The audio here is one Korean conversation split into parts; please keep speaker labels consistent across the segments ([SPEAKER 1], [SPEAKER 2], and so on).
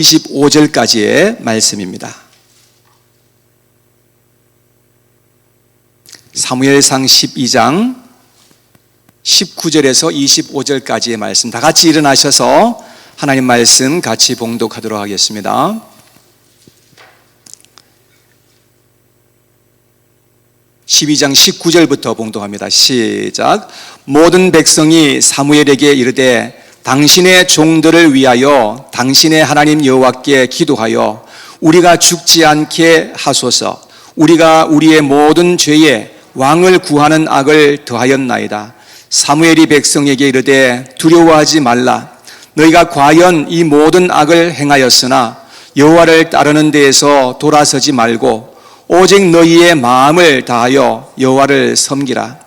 [SPEAKER 1] 25절까지의 말씀입니다. 사무엘상 12장 19절에서 25절까지의 말씀, 다 같이 일어나셔서 하나님 말씀 같이 봉독하도록 하겠습니다. (12장) 19절부터 봉독합니다. 시작. 모든 백성이 사무엘에게 이르되 당신의 종들을 위하여 당신의 하나님 여호와께 기도하여 우리가 죽지 않게 하소서. 우리가 우리의 모든 죄에 왕을 구하는 악을 더하였나이다. 사무엘이 백성에게 이르되 두려워하지 말라. 너희가 과연 이 모든 악을 행하였으나 여호와를 따르는 데에서 돌아서지 말고 오직 너희의 마음을 다하여 여호와를 섬기라.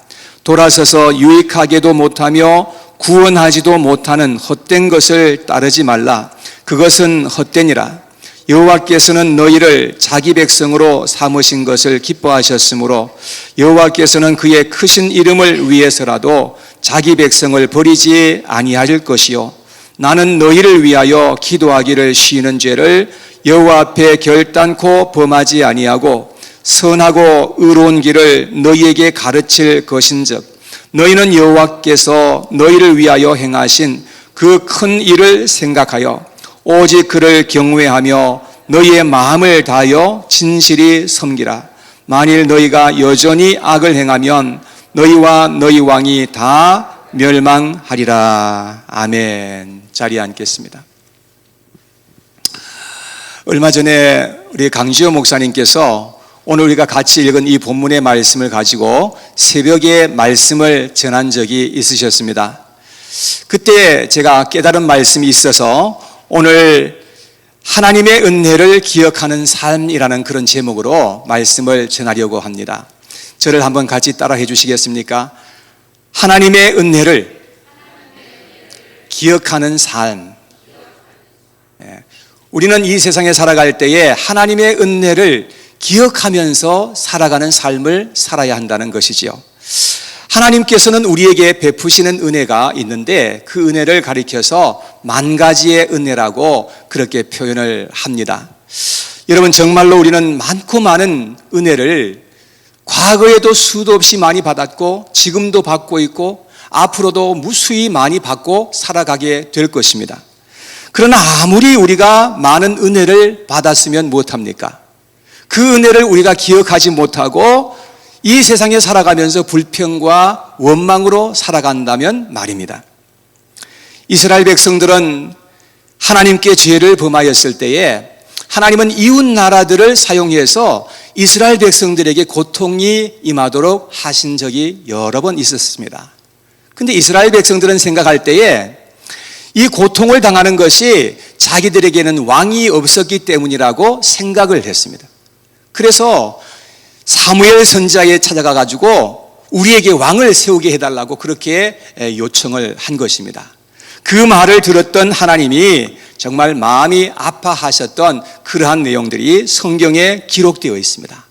[SPEAKER 1] 돌아서서 유익하게도 못하며 구원하지도 못하는 헛된 것을 따르지 말라. 그것은 헛되니라. 여호와께서는 너희를 자기 백성으로 삼으신 것을 기뻐하셨으므로 여호와께서는 그의 크신 이름을 위해서라도 자기 백성을 버리지 아니하실 것이요 나는 너희를 위하여 기도하기를 쉬는 죄를 여호와 앞에 결단코 범하지 아니하고 선하고 의로운 길을 너희에게 가르칠 것인즉 너희는 여호와께서 너희를 위하여 행하신 그 큰 일을 생각하여 오직 그를 경외하며 너희의 마음을 다하여 진실이 섬기라. 만일 너희가 여전히 악을 행하면 너희와 너희 왕이 다 멸망하리라. 아멘. 자리에 앉겠습니다. 얼마 전에 우리 강지호 목사님께서 오늘 우리가 같이 읽은 이 본문의 말씀을 가지고 새벽에 말씀을 전한 적이 있으셨습니다. 그때 제가 깨달은 말씀이 있어서 오늘 하나님의 은혜를 기억하는 삶이라는 그런 제목으로 말씀을 전하려고 합니다. 저를 한번 같이 따라해 주시겠습니까? 하나님의 은혜를 기억하는 삶. 우리는 이 세상에 살아갈 때에 하나님의 은혜를 기억하면서 살아가는 삶을 살아야 한다는 것이지요. 하나님께서는 우리에게 베푸시는 은혜가 있는데 그 은혜를 가리켜서 만 가지의 은혜라고 그렇게 표현을 합니다. 여러분, 정말로 우리는 많고 많은 은혜를 과거에도 수도 없이 많이 받았고 지금도 받고 있고 앞으로도 무수히 많이 받고 살아가게 될 것입니다. 그러나 아무리 우리가 많은 은혜를 받았으면 무엇합니까? 그 은혜를 우리가 기억하지 못하고 이 세상에 살아가면서 불평과 원망으로 살아간다면 말입니다. 이스라엘 백성들은 하나님께 죄를 범하였을 때에 하나님은 이웃 나라들을 사용해서 이스라엘 백성들에게 고통이 임하도록 하신 적이 여러 번 있었습니다. 그런데 이스라엘 백성들은 생각할 때에 이 고통을 당하는 것이 자기들에게는 왕이 없었기 때문이라고 생각을 했습니다. 그래서 사무엘 선지자에 찾아가 가지고 우리에게 왕을 세우게 해달라고 그렇게 요청을 한 것입니다. 그 말을 들었던 하나님이 정말 마음이 아파하셨던 그러한 내용들이 성경에 기록되어 있습니다.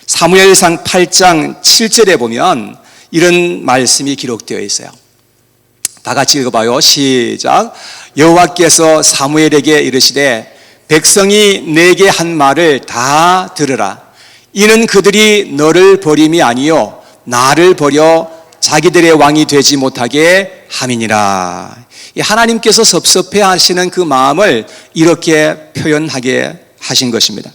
[SPEAKER 1] 사무엘상 8장 7절에 보면 이런 말씀이 기록되어 있어요. 다 같이 읽어봐요. 시작. 여호와께서 사무엘에게 이르시되 백성이 내게 한 말을 다 들으라. 이는 그들이 너를 버림이 아니요 나를 버려 자기들의 왕이 되지 못하게 함이니라. 하나님께서 섭섭해 하시는 그 마음을 이렇게 표현하게 하신 것입니다.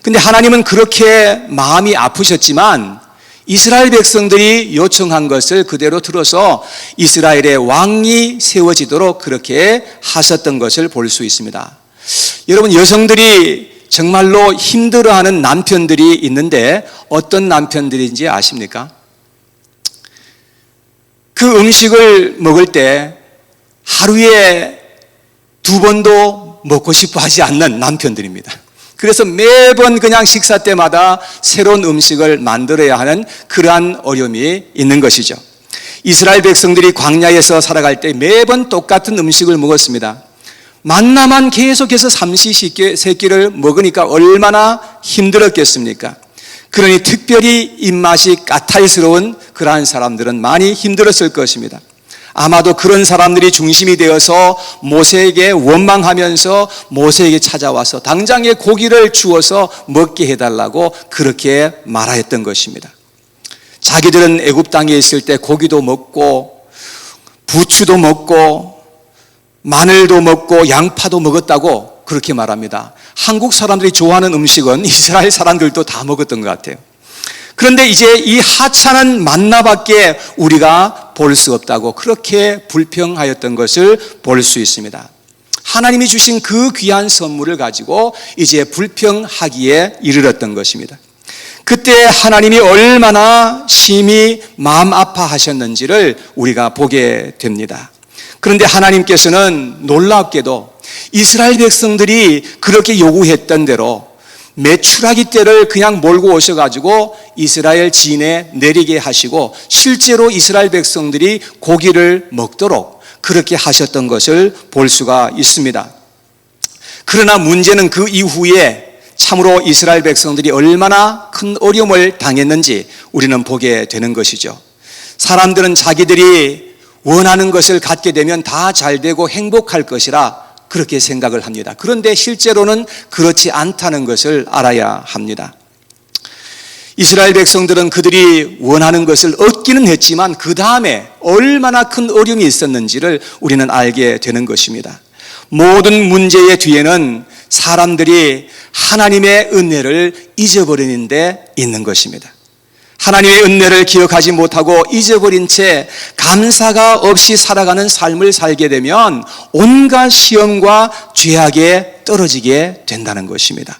[SPEAKER 1] 근데 하나님은 그렇게 마음이 아프셨지만 이스라엘 백성들이 요청한 것을 그대로 들어서 이스라엘의 왕이 세워지도록 그렇게 하셨던 것을 볼 수 있습니다. 여러분, 여성들이 정말로 힘들어하는 남편들이 있는데 어떤 남편들인지 아십니까? 그 음식을 먹을 때 하루에 2번도 먹고 싶어 하지 않는 남편들입니다. 그래서 매번 그냥 식사 때마다 새로운 음식을 만들어야 하는 그러한 어려움이 있는 것이죠. 이스라엘 백성들이 광야에서 살아갈 때 매번 똑같은 음식을 먹었습니다. 만나만 계속해서 삼시세끼를 먹으니까 얼마나 힘들었겠습니까? 그러니 특별히 입맛이 까탈스러운 그러한 사람들은 많이 힘들었을 것입니다. 아마도 그런 사람들이 중심이 되어서 모세에게 원망하면서 모세에게 찾아와서 당장에 고기를 주어서 먹게 해달라고 그렇게 말하였던 것입니다. 자기들은 애굽 땅에 있을 때 고기도 먹고 부추도 먹고 마늘도 먹고 양파도 먹었다고 그렇게 말합니다. 한국 사람들이 좋아하는 음식은 이스라엘 사람들도 다 먹었던 것 같아요. 그런데 이제 이 하찮은 만나밖에 우리가 볼 수 없다고 그렇게 불평하였던 것을 볼 수 있습니다. 하나님이 주신 그 귀한 선물을 가지고 이제 불평하기에 이르렀던 것입니다. 그때 하나님이 얼마나 심히 마음 아파하셨는지를 우리가 보게 됩니다. 그런데 하나님께서는 놀랍게도 이스라엘 백성들이 그렇게 요구했던 대로 메추라기 떼를 그냥 몰고 오셔가지고 이스라엘 진에 내리게 하시고 실제로 이스라엘 백성들이 고기를 먹도록 그렇게 하셨던 것을 볼 수가 있습니다. 그러나 문제는 그 이후에 참으로 이스라엘 백성들이 얼마나 큰 어려움을 당했는지 우리는 보게 되는 것이죠. 사람들은 자기들이 원하는 것을 갖게 되면 다 잘되고 행복할 것이라 그렇게 생각을 합니다. 그런데 실제로는 그렇지 않다는 것을 알아야 합니다. 이스라엘 백성들은 그들이 원하는 것을 얻기는 했지만 그 다음에 얼마나 큰 어려움이 있었는지를 우리는 알게 되는 것입니다. 모든 문제의 뒤에는 사람들이 하나님의 은혜를 잊어버리는 데 있는 것입니다. 하나님의 은혜를 기억하지 못하고 잊어버린 채 감사가 없이 살아가는 삶을 살게 되면 온갖 시험과 죄악에 떨어지게 된다는 것입니다.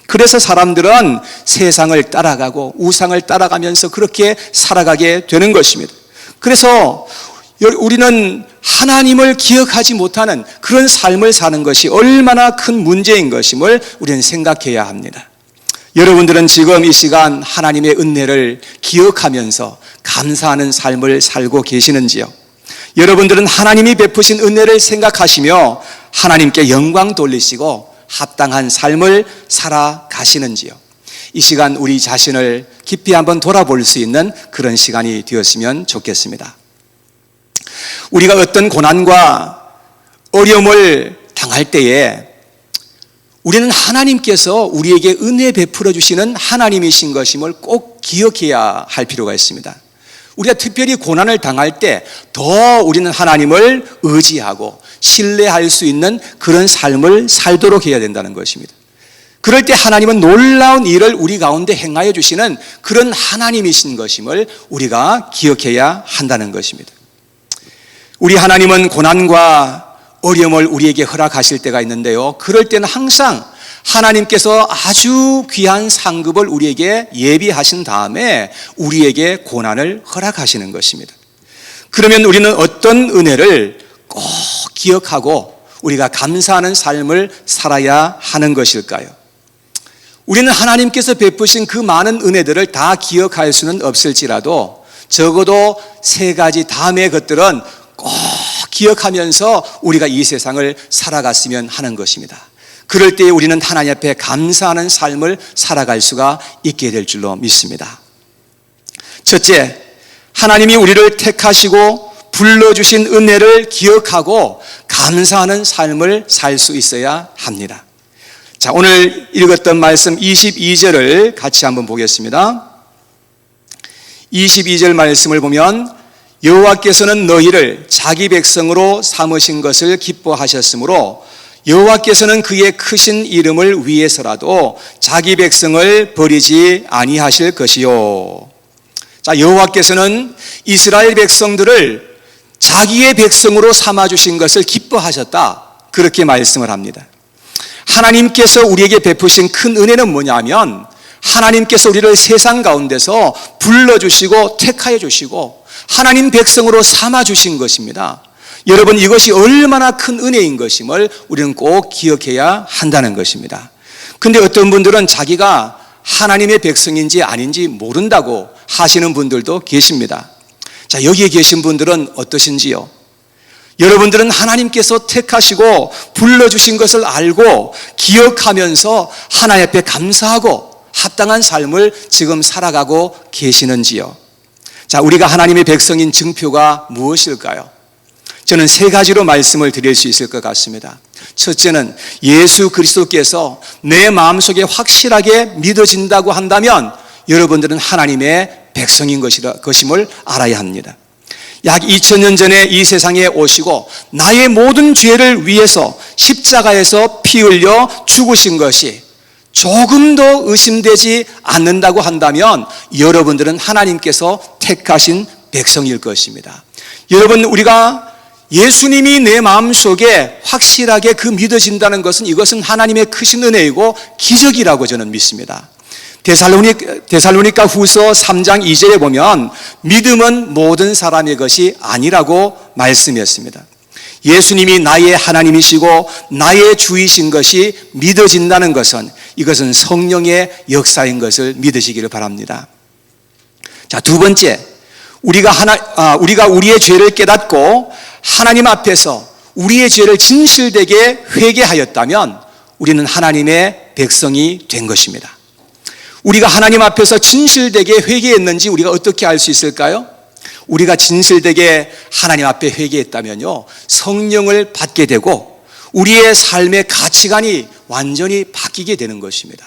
[SPEAKER 1] 그래서 사람들은 세상을 따라가고 우상을 따라가면서 그렇게 살아가게 되는 것입니다. 그래서 우리는 하나님을 기억하지 못하는 그런 삶을 사는 것이 얼마나 큰 문제인 것임을 우리는 생각해야 합니다. 여러분들은 지금 이 시간 하나님의 은혜를 기억하면서 감사하는 삶을 살고 계시는지요? 여러분들은 하나님이 베푸신 은혜를 생각하시며 하나님께 영광 돌리시고 합당한 삶을 살아가시는지요? 이 시간 우리 자신을 깊이 한번 돌아볼 수 있는 그런 시간이 되었으면 좋겠습니다. 우리가 어떤 고난과 어려움을 당할 때에 우리는 하나님께서 우리에게 은혜 베풀어 주시는 하나님이신 것임을 꼭 기억해야 할 필요가 있습니다. 우리가 특별히 고난을 당할 때 더 우리는 하나님을 의지하고 신뢰할 수 있는 그런 삶을 살도록 해야 된다는 것입니다. 그럴 때 하나님은 놀라운 일을 우리 가운데 행하여 주시는 그런 하나님이신 것임을 우리가 기억해야 한다는 것입니다. 우리 하나님은 고난과 어려움을 우리에게 허락하실 때가 있는데요. 그럴 때는 항상 하나님께서 아주 귀한 상급을 우리에게 예비하신 다음에 우리에게 고난을 허락하시는 것입니다. 그러면 우리는 어떤 은혜를 꼭 기억하고 우리가 감사하는 삶을 살아야 하는 것일까요? 우리는 하나님께서 베푸신 그 많은 은혜들을 다 기억할 수는 없을지라도 적어도 세 가지 다음의 것들은 꼭 기억하면서 우리가 이 세상을 살아갔으면 하는 것입니다. 그럴 때 우리는 하나님 앞에 감사하는 삶을 살아갈 수가 있게 될 줄로 믿습니다. 첫째, 하나님이 우리를 택하시고 불러주신 은혜를 기억하고 감사하는 삶을 살 수 있어야 합니다. 자, 오늘 읽었던 말씀 22절을 같이 한번 보겠습니다. 22절 말씀을 보면 여호와께서는 너희를 자기 백성으로 삼으신 것을 기뻐하셨으므로 여호와께서는 그의 크신 이름을 위해서라도 자기 백성을 버리지 아니하실 것이요. 자, 여호와께서는 이스라엘 백성들을 자기의 백성으로 삼아주신 것을 기뻐하셨다. 그렇게 말씀을 합니다. 하나님께서 우리에게 베푸신 큰 은혜는 뭐냐면 하나님께서 우리를 세상 가운데서 불러주시고 택하여 주시고 하나님 백성으로 삼아주신 것입니다. 여러분, 이것이 얼마나 큰 은혜인 것임을 우리는 꼭 기억해야 한다는 것입니다. 근데 어떤 분들은 자기가 하나님의 백성인지 아닌지 모른다고 하시는 분들도 계십니다. 자, 여기에 계신 분들은 어떠신지요? 여러분들은 하나님께서 택하시고 불러주신 것을 알고 기억하면서 하나님 앞에 감사하고 합당한 삶을 지금 살아가고 계시는지요? 자, 우리가 하나님의 백성인 증표가 무엇일까요? 저는 세 가지로 말씀을 드릴 수 있을 것 같습니다. 첫째는 예수 그리스도께서 내 마음속에 확실하게 믿어진다고 한다면 여러분들은 하나님의 백성인 것임을 알아야 합니다. 약 2000년 전에 이 세상에 오시고 나의 모든 죄를 위해서 십자가에서 피 흘려 죽으신 것이 조금도 의심되지 않는다고 한다면 여러분들은 하나님께서 택하신 백성일 것입니다. 여러분, 우리가 예수님이 내 마음속에 확실하게 믿어진다는 것은 이것은 하나님의 크신 은혜이고 기적이라고 저는 믿습니다. 데살로니가 후서 3장 2절에 보면 믿음은 모든 사람의 것이 아니라고 말씀했습니다. 예수님이 나의 하나님이시고 나의 주이신 것이 믿어진다는 것은 이것은 성령의 역사인 것을 믿으시기를 바랍니다. 자, 두 번째, 우리가 우리의 죄를 깨닫고 하나님 앞에서 우리의 죄를 진실되게 회개하였다면 우리는 하나님의 백성이 된 것입니다. 우리가 하나님 앞에서 진실되게 회개했는지 우리가 어떻게 알 수 있을까요? 우리가 진실되게 하나님 앞에 회개했다면요, 성령을 받게 되고 우리의 삶의 가치관이 완전히 바뀌게 되는 것입니다.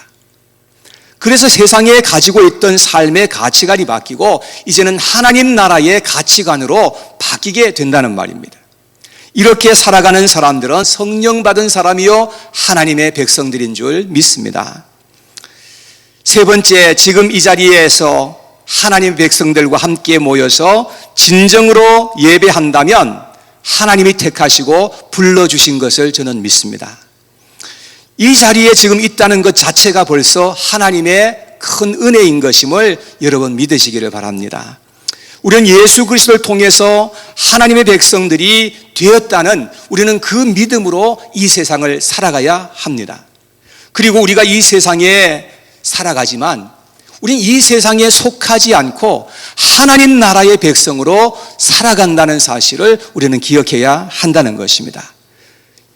[SPEAKER 1] 그래서 세상에 가지고 있던 삶의 가치관이 바뀌고 이제는 하나님 나라의 가치관으로 바뀌게 된다는 말입니다. 이렇게 살아가는 사람들은 성령 받은 사람이요 하나님의 백성들인 줄 믿습니다. 세 번째, 지금 이 자리에서 하나님의 백성들과 함께 모여서 진정으로 예배한다면 하나님이 택하시고 불러주신 것을 저는 믿습니다. 이 자리에 지금 있다는 것 자체가 벌써 하나님의 큰 은혜인 것임을 여러분 믿으시기를 바랍니다. 우리는 예수 그리스도를 통해서 하나님의 백성들이 되었다는 우리는 그 믿음으로 이 세상을 살아가야 합니다. 그리고 우리가 이 세상에 살아가지만 우리는 이 세상에 속하지 않고 하나님 나라의 백성으로 살아간다는 사실을 우리는 기억해야 한다는 것입니다.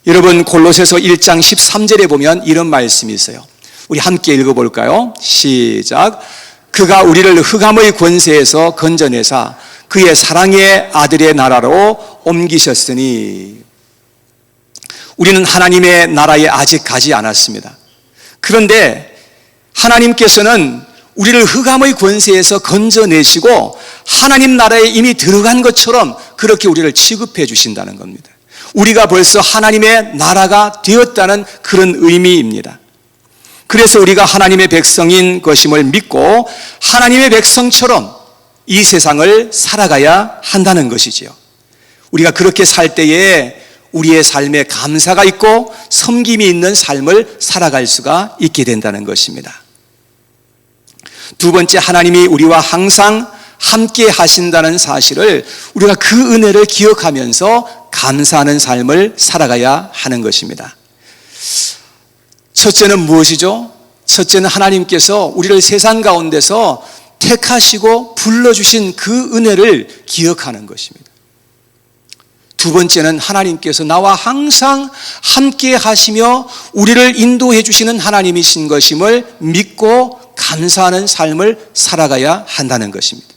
[SPEAKER 1] 여러분, 골로새서 1장 13절에 보면 이런 말씀이 있어요. 우리 함께 읽어볼까요? 시작. 그가 우리를 흑암의 권세에서 건져내사 그의 사랑의 아들의 나라로 옮기셨으니, 우리는 하나님의 나라에 아직 가지 않았습니다. 그런데 하나님께서는 우리를 흑암의 권세에서 건져내시고 하나님 나라에 이미 들어간 것처럼 그렇게 우리를 취급해 주신다는 겁니다. 우리가 벌써 하나님의 나라가 되었다는 그런 의미입니다. 그래서 우리가 하나님의 백성인 것임을 믿고 하나님의 백성처럼 이 세상을 살아가야 한다는 것이지요. 우리가 그렇게 살 때에 우리의 삶에 감사가 있고 섬김이 있는 삶을 살아갈 수가 있게 된다는 것입니다. 두 번째, 하나님이 우리와 항상 함께 하신다는 사실을 우리가 그 은혜를 기억하면서 감사하는 삶을 살아가야 하는 것입니다. 첫째는 무엇이죠? 첫째는 하나님께서 우리를 세상 가운데서 택하시고 불러주신 그 은혜를 기억하는 것입니다. 두 번째는 하나님께서 나와 항상 함께 하시며 우리를 인도해 주시는 하나님이신 것임을 믿고 감사하는 삶을 살아가야 한다는 것입니다.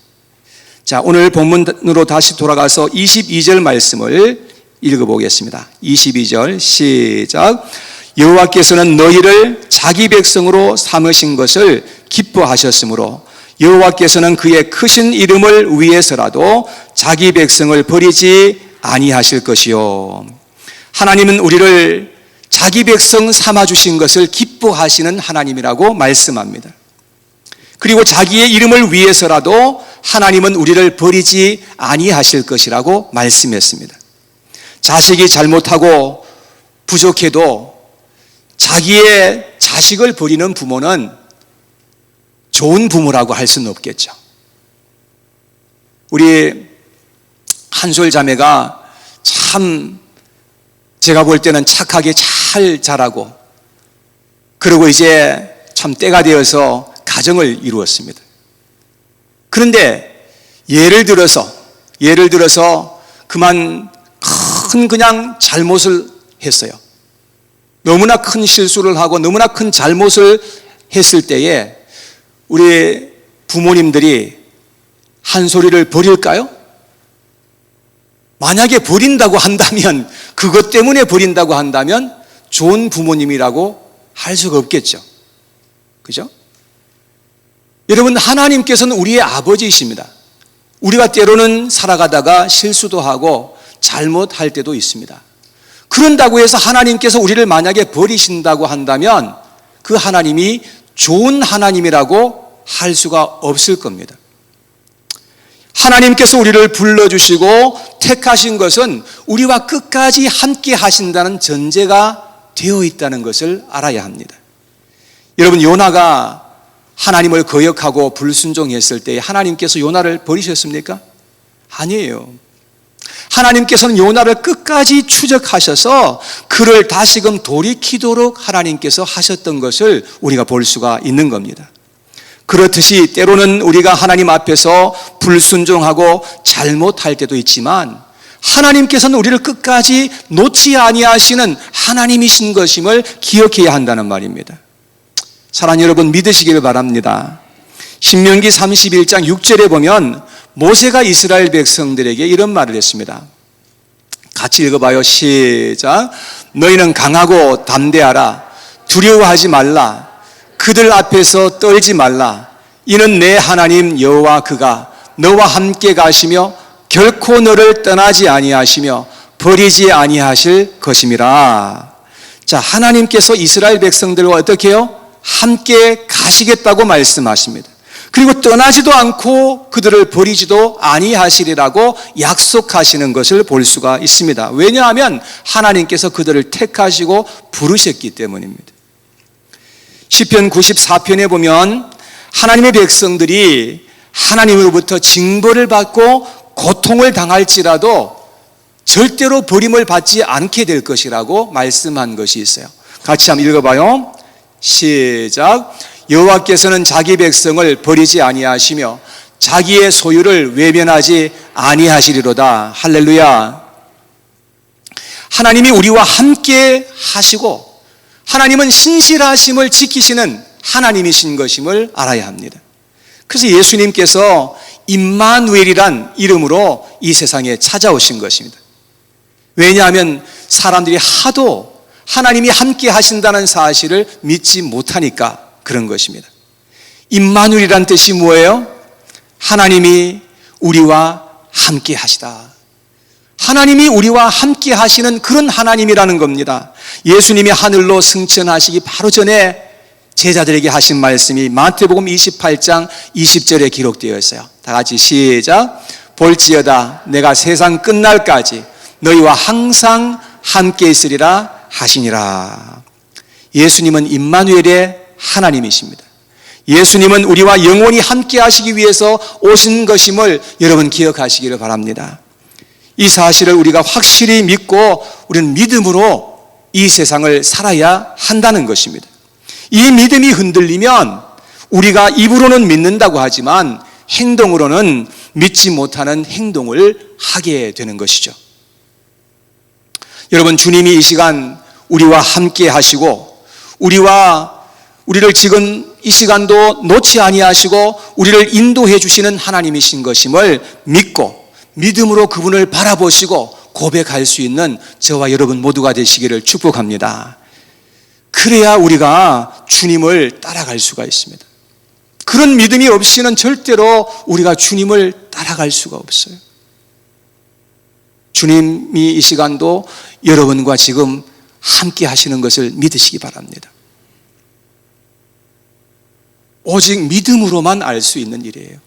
[SPEAKER 1] 자, 오늘 본문으로 다시 돌아가서 22절 말씀을 읽어보겠습니다. 22절 시작. 여호와께서는 너희를 자기 백성으로 삼으신 것을 기뻐하셨으므로 여호와께서는 그의 크신 이름을 위해서라도 자기 백성을 버리지 아니하실 것이요. 하나님은 우리를 자기 백성 삼아주신 것을 기뻐하시는 하나님이라고 말씀합니다. 그리고 자기의 이름을 위해서라도 하나님은 우리를 버리지 아니하실 것이라고 말씀했습니다. 자식이 잘못하고 부족해도 자기의 자식을 버리는 부모는 좋은 부모라고 할 수는 없겠죠. 우리 한솔 자매가 참 제가 볼 때는 착하게 잘 자라고, 그리고 이제 참 때가 되어서 가정을 이루었습니다. 그런데 예를 들어서 그만 큰 그냥 잘못을 했어요. 너무나 큰 실수를 하고 너무나 큰 잘못을 했을 때에 우리 부모님들이 한 소리를 버릴까요? 만약에 버린다고 한다면, 그것 때문에 버린다고 한다면 좋은 부모님이라고 할 수가 없겠죠. 그죠? 여러분, 하나님께서는 우리의 아버지이십니다. 우리가 때로는 살아가다가 실수도 하고 잘못할 때도 있습니다. 그런다고 해서 하나님께서 우리를 만약에 버리신다고 한다면 그 하나님이 좋은 하나님이라고 할 수가 없을 겁니다. 하나님께서 우리를 불러주시고 택하신 것은 우리와 끝까지 함께 하신다는 전제가 되어 있다는 것을 알아야 합니다. 여러분, 요나가 하나님을 거역하고 불순종했을 때 하나님께서 요나를 버리셨습니까? 아니에요. 하나님께서는 요나를 끝까지 추적하셔서 그를 다시금 돌이키도록 하나님께서 하셨던 것을 우리가 볼 수가 있는 겁니다. 그렇듯이 때로는 우리가 하나님 앞에서 불순종하고 잘못할 때도 있지만 하나님께서는 우리를 끝까지 놓지 아니하시는 하나님이신 것임을 기억해야 한다는 말입니다. 사랑하는 여러분, 믿으시기를 바랍니다. 신명기 31장 6절에 보면 모세가 이스라엘 백성들에게 이런 말을 했습니다. 같이 읽어봐요. 시작. 너희는 강하고 담대하라. 두려워하지 말라. 그들 앞에서 떨지 말라. 이는 내 하나님 여호와 그가 너와 함께 가시며 결코 너를 떠나지 아니하시며 버리지 아니하실 것임이라. 자, 하나님께서 이스라엘 백성들과 어떻게 해요? 함께 가시겠다고 말씀하십니다. 그리고 떠나지도 않고 그들을 버리지도 아니하시리라고 약속하시는 것을 볼 수가 있습니다. 왜냐하면 하나님께서 그들을 택하시고 부르셨기 때문입니다. 시편 94편에 보면 하나님의 백성들이 하나님으로부터 징벌을 받고 고통을 당할지라도 절대로 버림을 받지 않게 될 것이라고 말씀한 것이 있어요. 같이 한번 읽어봐요. 시작. 여호와께서는 자기 백성을 버리지 아니하시며 자기의 소유를 외면하지 아니하시리로다. 할렐루야. 하나님이 우리와 함께 하시고 하나님은 신실하심을 지키시는 하나님이신 것임을 알아야 합니다. 그래서 예수님께서 임마누엘이란 이름으로 이 세상에 찾아오신 것입니다. 왜냐하면 사람들이 하도 하나님이 함께 하신다는 사실을 믿지 못하니까 그런 것입니다. 임마누엘이란 뜻이 뭐예요? 하나님이 우리와 함께 하시다. 하나님이 우리와 함께 하시는 그런 하나님이라는 겁니다. 예수님이 하늘로 승천하시기 바로 전에 제자들에게 하신 말씀이 마태복음 28장 20절에 기록되어 있어요. 다 같이 시작. 볼지어다 내가 세상 끝날까지 너희와 항상 함께 있으리라 하시니라. 예수님은 임마누엘의 하나님이십니다. 예수님은 우리와 영원히 함께 하시기 위해서 오신 것임을 여러분 기억하시기를 바랍니다. 이 사실을 우리가 확실히 믿고 우리는 믿음으로 이 세상을 살아야 한다는 것입니다. 이 믿음이 흔들리면 우리가 입으로는 믿는다고 하지만 행동으로는 믿지 못하는 행동을 하게 되는 것이죠. 여러분, 주님이 이 시간 우리와 함께 하시고 우리를 지금 이 시간도 놓지 아니하시고 우리를 인도해 주시는 하나님이신 것임을 믿고 믿음으로 그분을 바라보시고 고백할 수 있는 저와 여러분 모두가 되시기를 축복합니다. 그래야 우리가 주님을 따라갈 수가 있습니다. 그런 믿음이 없이는 절대로 우리가 주님을 따라갈 수가 없어요. 주님이 이 시간도 여러분과 지금 함께 하시는 것을 믿으시기 바랍니다. 오직 믿음으로만 알 수 있는 일이에요.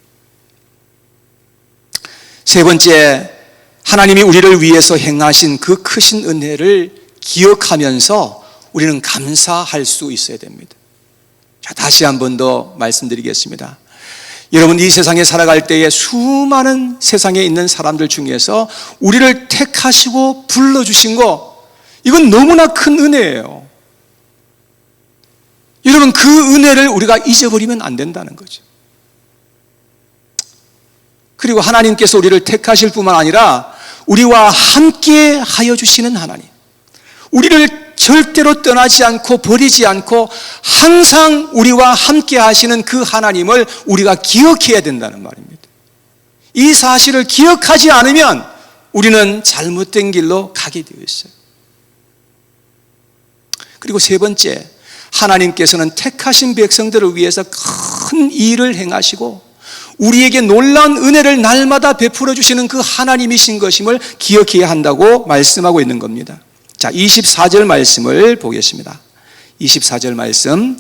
[SPEAKER 1] 세 번째, 하나님이 우리를 위해서 행하신 그 크신 은혜를 기억하면서 우리는 감사할 수 있어야 됩니다. 자, 다시 한 번 더 말씀드리겠습니다. 여러분, 이 세상에 살아갈 때에 수많은 세상에 있는 사람들 중에서 우리를 택하시고 불러주신 거, 이건 너무나 큰 은혜예요. 여러분, 그 은혜를 우리가 잊어버리면 안 된다는 거죠. 그리고 하나님께서 우리를 택하실 뿐만 아니라 우리와 함께 하여 주시는 하나님, 우리를 절대로 떠나지 않고 버리지 않고 항상 우리와 함께 하시는 그 하나님을 우리가 기억해야 된다는 말입니다. 이 사실을 기억하지 않으면 우리는 잘못된 길로 가게 되어 있어요. 그리고 세 번째, 하나님께서는 택하신 백성들을 위해서 큰 일을 행하시고 우리에게 놀라운 은혜를 날마다 베풀어 주시는 그 하나님이신 것임을 기억해야 한다고 말씀하고 있는 겁니다. 자, 24절 말씀을 보겠습니다. 24절 말씀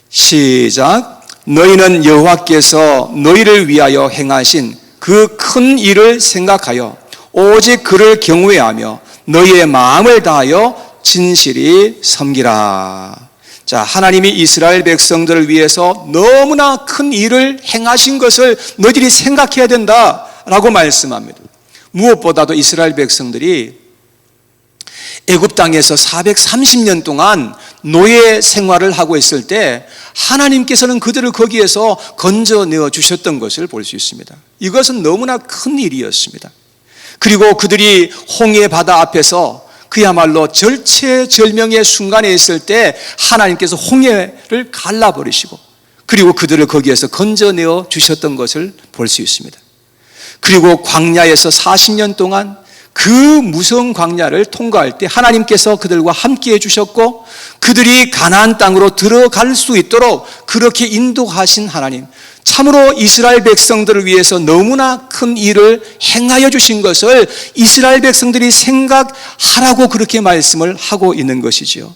[SPEAKER 1] 시작. 너희는 여호와께서 너희를 위하여 행하신 그 큰 일을 생각하여 오직 그를 경외하며 너희의 마음을 다하여 진실이 섬기라. 자, 하나님이 이스라엘 백성들을 위해서 너무나 큰 일을 행하신 것을 너희들이 생각해야 된다라고 말씀합니다. 무엇보다도 이스라엘 백성들이 애굽 땅에서 430년 동안 노예 생활을 하고 있을 때 하나님께서는 그들을 거기에서 건져내어 주셨던 것을 볼 수 있습니다. 이것은 너무나 큰 일이었습니다. 그리고 그들이 홍해 바다 앞에서 그야말로 절체절명의 순간에 있을 때 하나님께서 홍해를 갈라버리시고 그리고 그들을 거기에서 건져내어 주셨던 것을 볼 수 있습니다. 그리고 광야에서 40년 동안 그 무서운 광야를 통과할 때 하나님께서 그들과 함께 해주셨고 그들이 가나안 땅으로 들어갈 수 있도록 그렇게 인도하신 하나님, 참으로 이스라엘 백성들을 위해서 너무나 큰 일을 행하여 주신 것을 이스라엘 백성들이 생각하라고 그렇게 말씀을 하고 있는 것이지요.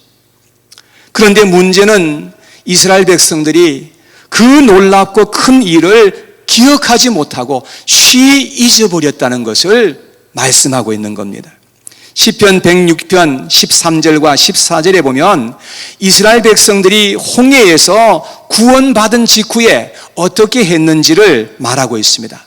[SPEAKER 1] 그런데 문제는 이스라엘 백성들이 그 놀랍고 큰 일을 기억하지 못하고 쉬 잊어버렸다는 것을 말씀하고 있는 겁니다. 시편 106편 13절과 14절에 보면 이스라엘 백성들이 홍해에서 구원받은 직후에 어떻게 했는지를 말하고 있습니다.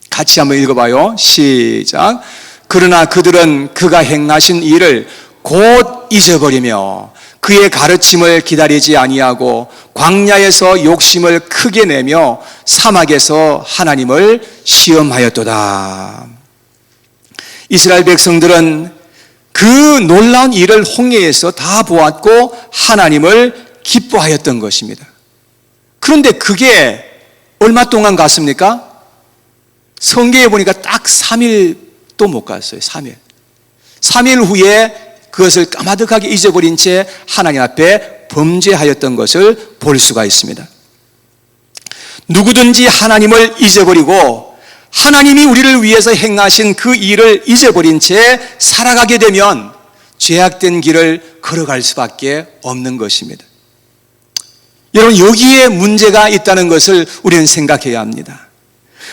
[SPEAKER 1] 같이 한번 읽어봐요. 시작. 그러나 그들은 그가 행하신 일을 곧 잊어버리며 그의 가르침을 기다리지 아니하고 광야에서 욕심을 크게 내며 사막에서 하나님을 시험하였도다. 이스라엘 백성들은 그 놀라운 일을 홍해에서 다 보았고 하나님을 기뻐하였던 것입니다. 그런데 그게 얼마 동안 갔습니까? 성경에 보니까 딱 3일도 못 갔어요. 3일 후에 그것을 까마득하게 잊어버린 채 하나님 앞에 범죄하였던 것을 볼 수가 있습니다. 누구든지 하나님을 잊어버리고 하나님이 우리를 위해서 행하신 그 일을 잊어버린 채 살아가게 되면 죄악된 길을 걸어갈 수밖에 없는 것입니다. 여러분, 여기에 문제가 있다는 것을 우리는 생각해야 합니다.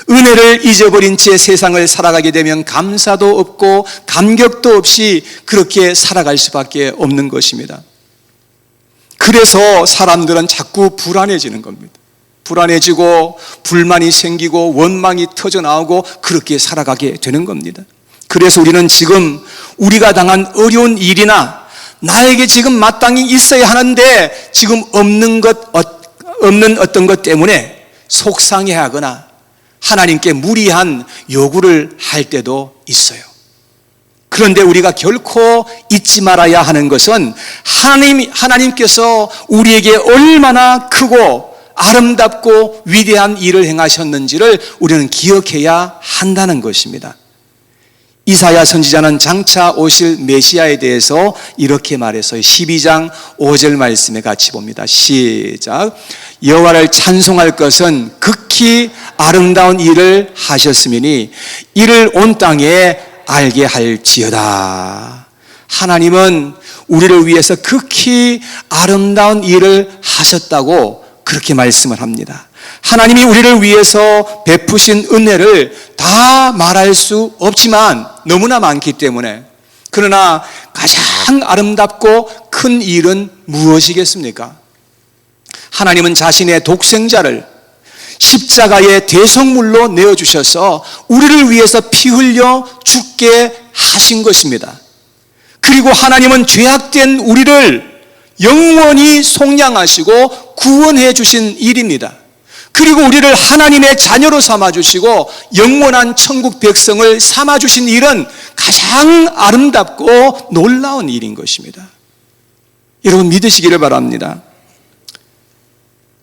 [SPEAKER 1] 은혜를 잊어버린 채 세상을 살아가게 되면 감사도 없고 감격도 없이 그렇게 살아갈 수밖에 없는 것입니다. 그래서 사람들은 자꾸 불안해지는 겁니다. 불안해지고 불만이 생기고 원망이 터져나오고 그렇게 살아가게 되는 겁니다. 그래서 우리는 지금 우리가 당한 어려운 일이나 나에게 지금 마땅히 있어야 하는데 지금 없는 어떤 것 때문에 속상해하거나 하나님께 무리한 요구를 할 때도 있어요. 그런데 우리가 결코 잊지 말아야 하는 것은 하나님께서 우리에게 얼마나 크고 아름답고 위대한 일을 행하셨는지를 우리는 기억해야 한다는 것입니다. 이사야 선지자는 장차 오실 메시아에 대해서 이렇게 말했어요. 12장 5절 말씀에 같이 봅니다. 시작. 여호와를 찬송할 것은 극히 아름다운 일을 하셨음이니 이를 온 땅에 알게 할지어다. 하나님은 우리를 위해서 극히 아름다운 일을 하셨다고 그렇게 말씀을 합니다. 하나님이 우리를 위해서 베푸신 은혜를 다 말할 수 없지만 너무나 많기 때문에, 그러나 가장 아름답고 큰 일은 무엇이겠습니까? 하나님은 자신의 독생자를 십자가의 대속물로 내어주셔서 우리를 위해서 피 흘려 죽게 하신 것입니다. 그리고 하나님은 죄악된 우리를 영원히 속량하시고 구원해 주신 일입니다. 그리고 우리를 하나님의 자녀로 삼아주시고 영원한 천국 백성을 삼아주신 일은 가장 아름답고 놀라운 일인 것입니다. 여러분 믿으시기를 바랍니다.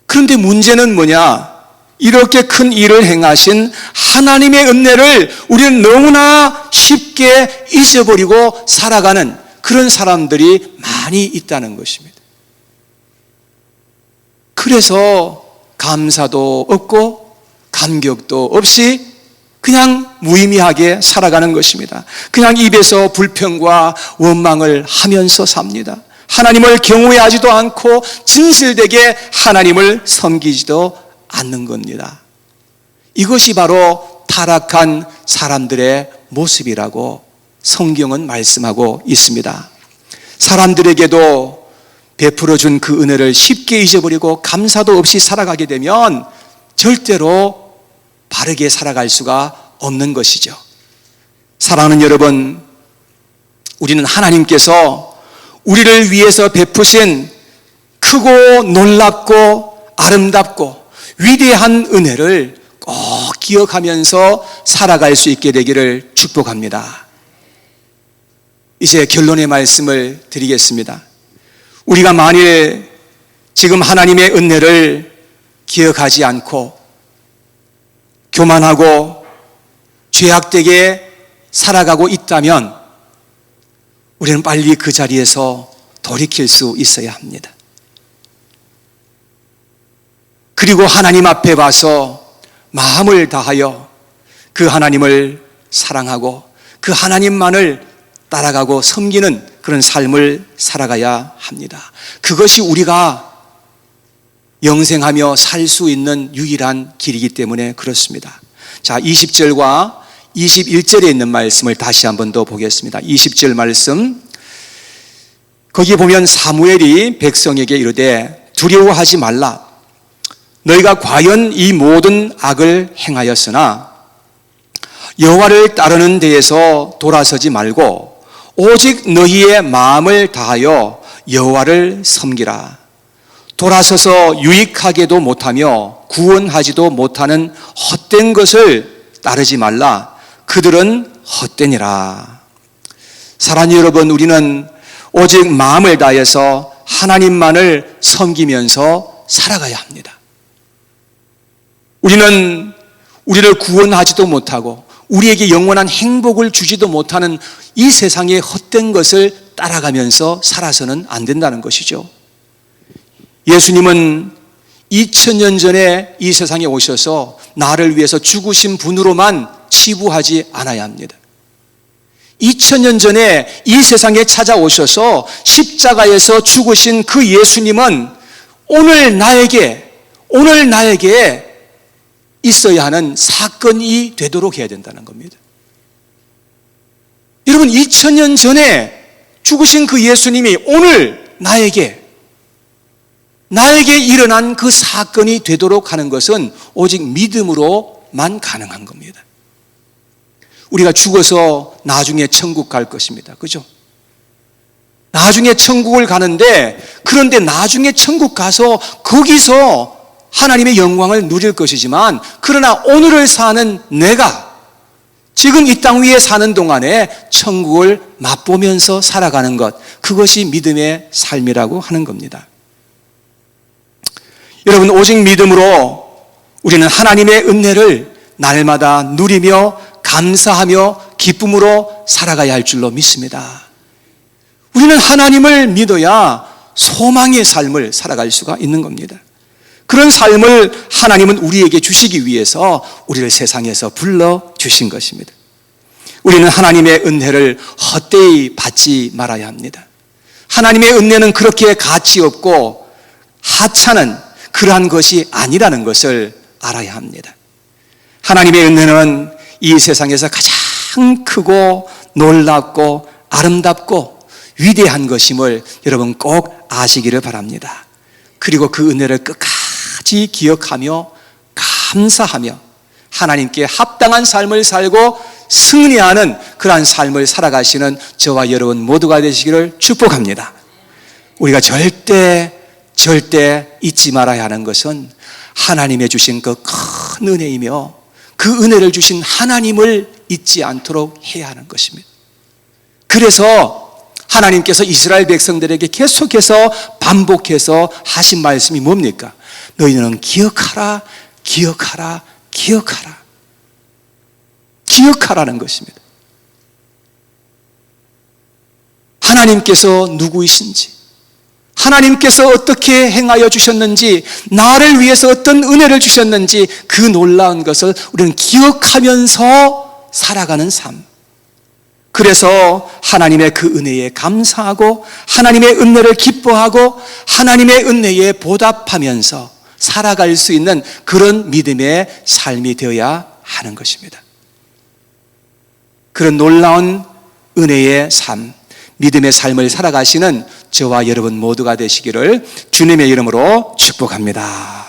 [SPEAKER 1] 그런데 문제는 뭐냐? 이렇게 큰 일을 행하신 하나님의 은혜를 우리는 너무나 쉽게 잊어버리고 살아가는 그런 사람들이 많이 있다는 것입니다. 그래서 감사도 없고 감격도 없이 그냥 무의미하게 살아가는 것입니다. 그냥 입에서 불평과 원망을 하면서 삽니다. 하나님을 경외하지도 않고 진실되게 하나님을 섬기지도 않는 겁니다. 이것이 바로 타락한 사람들의 모습이라고 성경은 말씀하고 있습니다. 사람들에게도 베풀어준 그 은혜를 쉽게 잊어버리고 감사도 없이 살아가게 되면 절대로 바르게 살아갈 수가 없는 것이죠. 사랑하는 여러분, 우리는 하나님께서 우리를 위해서 베푸신 크고 놀랍고 아름답고 위대한 은혜를 꼭 기억하면서 살아갈 수 있게 되기를 축복합니다. 이제 결론의 말씀을 드리겠습니다. 우리가 만일 지금 하나님의 은혜를 기억하지 않고 교만하고 죄악되게 살아가고 있다면 우리는 빨리 그 자리에서 돌이킬 수 있어야 합니다. 그리고 하나님 앞에 와서 마음을 다하여 그 하나님을 사랑하고 그 하나님만을 따라가고 섬기는 그런 삶을 살아가야 합니다. 그것이 우리가 영생하며 살 수 있는 유일한 길이기 때문에 그렇습니다. 자, 20절과 21절에 있는 말씀을 다시 한 번 더 보겠습니다. 20절 말씀, 거기 보면 사무엘이 백성에게 이르되 두려워하지 말라. 너희가 과연 이 모든 악을 행하였으나 여호와를 따르는 데에서 돌아서지 말고 오직 너희의 마음을 다하여 여호와를 섬기라. 돌아서서 유익하게도 못하며 구원하지도 못하는 헛된 것을 따르지 말라. 그들은 헛되니라. 사랑하는 여러분, 우리는 오직 마음을 다해서 하나님만을 섬기면서 살아가야 합니다. 우리는 우리를 구원하지도 못하고 우리에게 영원한 행복을 주지도 못하는 이 세상의 헛된 것을 따라가면서 살아서는 안 된다는 것이죠. 예수님은 2000년 전에 이 세상에 오셔서 나를 위해서 죽으신 분으로만 치부하지 않아야 합니다. 2000년 전에 이 세상에 찾아오셔서 십자가에서 죽으신 그 예수님은 오늘 나에게 있어야 하는 사건이 되도록 해야 된다는 겁니다. 여러분, 2000년 전에 죽으신 그 예수님이 오늘 나에게 일어난 그 사건이 되도록 하는 것은 오직 믿음으로만 가능한 겁니다. 우리가 죽어서 나중에 천국 갈 것입니다. 그죠? 나중에 천국을 가는데, 그런데 나중에 천국 가서 거기서 하나님의 영광을 누릴 것이지만, 그러나 오늘을 사는 내가 지금 이 땅 위에 사는 동안에 천국을 맛보면서 살아가는 것, 그것이 믿음의 삶이라고 하는 겁니다. 여러분, 오직 믿음으로 우리는 하나님의 은혜를 날마다 누리며 감사하며 기쁨으로 살아가야 할 줄로 믿습니다. 우리는 하나님을 믿어야 소망의 삶을 살아갈 수가 있는 겁니다. 그런 삶을 하나님은 우리에게 주시기 위해서 우리를 세상에서 불러주신 것입니다. 우리는 하나님의 은혜를 헛되이 받지 말아야 합니다. 하나님의 은혜는 그렇게 가치 없고 하찮은 그러한 것이 아니라는 것을 알아야 합니다. 하나님의 은혜는 이 세상에서 가장 크고 놀랍고 아름답고 위대한 것임을 여러분 꼭 아시기를 바랍니다. 그리고 그 은혜를 끝까지 기억하며 감사하며 하나님께 합당한 삶을 살고 승리하는 그러한 삶을 살아가시는 저와 여러분 모두가 되시기를 축복합니다. 우리가 절대 잊지 말아야 하는 것은 하나님의 주신 그 큰 은혜이며 그 은혜를 주신 하나님을 잊지 않도록 해야 하는 것입니다. 그래서 하나님께서 이스라엘 백성들에게 계속해서 반복해서 하신 말씀이 뭡니까? 너희는 기억하라, 기억하라, 기억하라. 기억하라는 것입니다. 하나님께서 누구이신지, 하나님께서 어떻게 행하여 주셨는지, 나를 위해서 어떤 은혜를 주셨는지 그 놀라운 것을 우리는 기억하면서 살아가는 삶. 그래서 하나님의 그 은혜에 감사하고 하나님의 은혜를 기뻐하고 하나님의 은혜에 보답하면서 살아갈 수 있는 그런 믿음의 삶이 되어야 하는 것입니다. 그런 놀라운 은혜의 삶, 믿음의 삶을 살아가시는 저와 여러분 모두가 되시기를 주님의 이름으로 축복합니다.